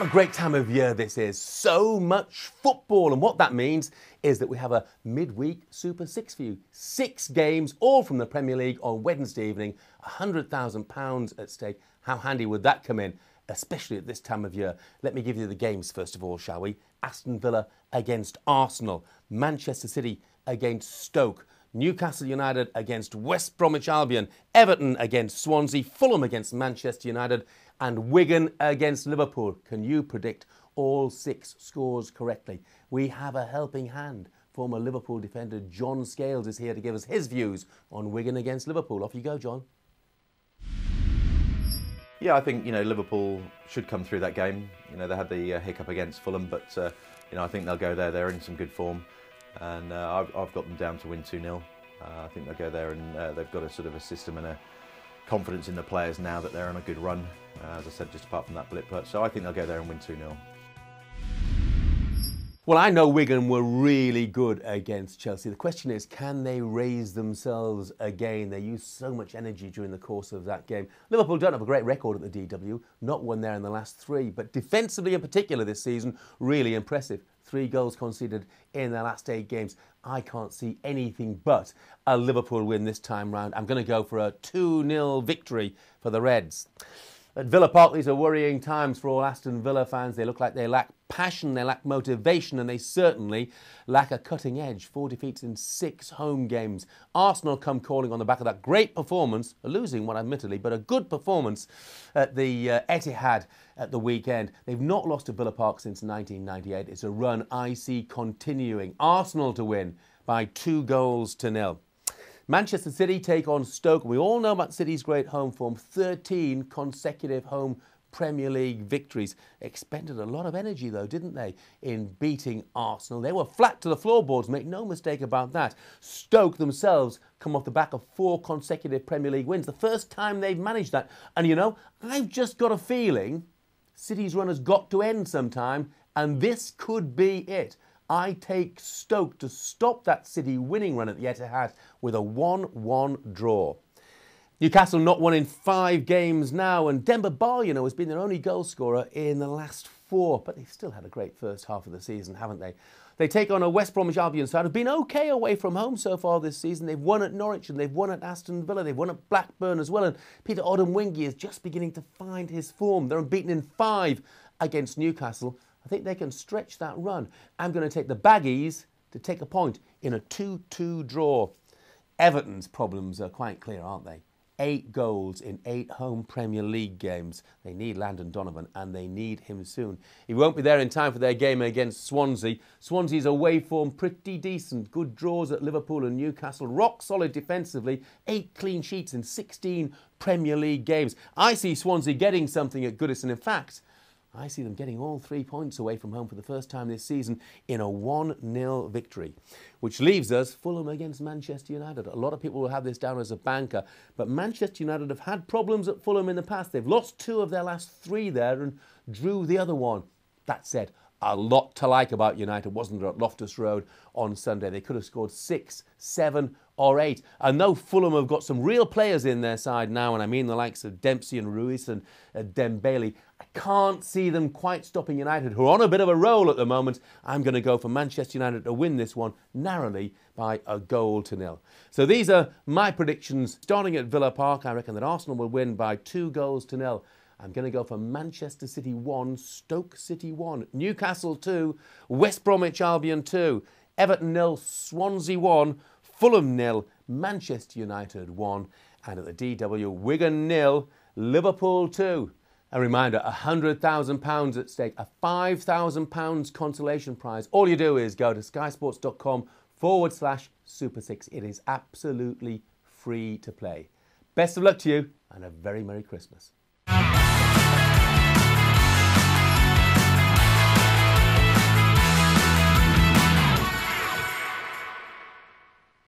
What a great time of year this is. So much football. And what that means is that we have a midweek Super 6 for you. 6 games, all from the Premier League on Wednesday evening. £100,000 at stake. How handy would that come in, especially at this time of year? Let me give you the games first of all, shall we? Aston Villa against Arsenal. Manchester City against Stoke. Newcastle United against West Bromwich Albion. Everton against Swansea. Fulham against Manchester United. And Wigan against Liverpool. Can you predict all 6 scores correctly? We have a helping hand. Former Liverpool defender John Scales is here to give us his views on Wigan against Liverpool. Off you go, John. Yeah, I think, Liverpool should come through that game. They had the hiccup against Fulham, but, I think they'll go there. They're in some good form. And I've got them down to win 2-0. I think they'll go there and they've got a sort of a system and a confidence in the players now that they're on a good run. As I said, just apart from that blip. So I think they'll go there and win 2-0. Well, I know Wigan were really good against Chelsea. The question is, can they raise themselves again? They used so much energy during the course of that game. Liverpool don't have a great record at the DW, not won there in the last 3, but defensively in particular this season, really impressive. 3 goals conceded in their last 8 games. I can't see anything but a Liverpool win this time round. I'm going to go for a 2-0 victory for the Reds. At Villa Park, these are worrying times for all Aston Villa fans. They look like they lack passion, they lack motivation, and they certainly lack a cutting edge. 4 defeats in 6 home games. Arsenal come calling on the back of that great performance, a losing one admittedly, but a good performance at the Etihad at the weekend. They've not lost to Villa Park since 1998. It's a run I see continuing. Arsenal to win by 2-0. Manchester City take on Stoke. We all know about City's great home form. 13 consecutive home Premier League victories. Expended a lot of energy, though, didn't they, in beating Arsenal? They were flat to the floorboards, make no mistake about that. Stoke themselves come off the back of 4 consecutive Premier League wins. The first time they've managed that. And, I've just got a feeling City's run has got to end sometime, and this could be it. I take Stoke to stop that City winning run at the Etihad with a 1-1 draw. Newcastle not won in 5 games now, and Demba Ba, has been their only goal scorer in the last 4, but they've still had a great first half of the season, haven't they? They take on a West Bromwich Albion side who've been okay away from home so far this season. They've won at Norwich and they've won at Aston Villa. They've won at Blackburn as well, and Peter Odemwingie is just beginning to find his form. They're unbeaten in 5 against Newcastle. I think they can stretch that run. I'm going to take the Baggies to take a point in a 2-2 draw. Everton's problems are quite clear, aren't they? 8 goals in 8 home Premier League games. They need Landon Donovan and they need him soon. He won't be there in time for their game against Swansea. Swansea's away form pretty decent. Good draws at Liverpool and Newcastle. Rock solid defensively. 8 clean sheets in 16 Premier League games. I see Swansea getting something at Goodison. In fact, I see them getting all 3 points away from home for the first time this season in a 1-0 victory, which leaves us Fulham against Manchester United. A lot of people will have this down as a banker, but Manchester United have had problems at Fulham in the past. They've lost 2 of their last 3 there and drew the other one. That said, a lot to like about United, wasn't there, at Loftus Road on Sunday? They could have scored 6, 7 or 8. And though Fulham have got some real players in their side now, and I mean the likes of Dempsey and Ruiz and Dembele, I can't see them quite stopping United, who are on a bit of a roll at the moment. I'm going to go for Manchester United to win this one narrowly by 1-0. So these are my predictions. Starting at Villa Park, I reckon that Arsenal will win by 2-0. I'm going to go for Manchester City 1, Stoke City 1, Newcastle 2, West Bromwich Albion 2, Everton 0, Swansea 1, Fulham 0, Manchester United 1, and at the DW, Wigan 0, Liverpool 2. A reminder, £100,000 at stake, a £5,000 consolation prize. All you do is go to skysports.com/Super6. It is absolutely free to play. Best of luck to you and a very Merry Christmas.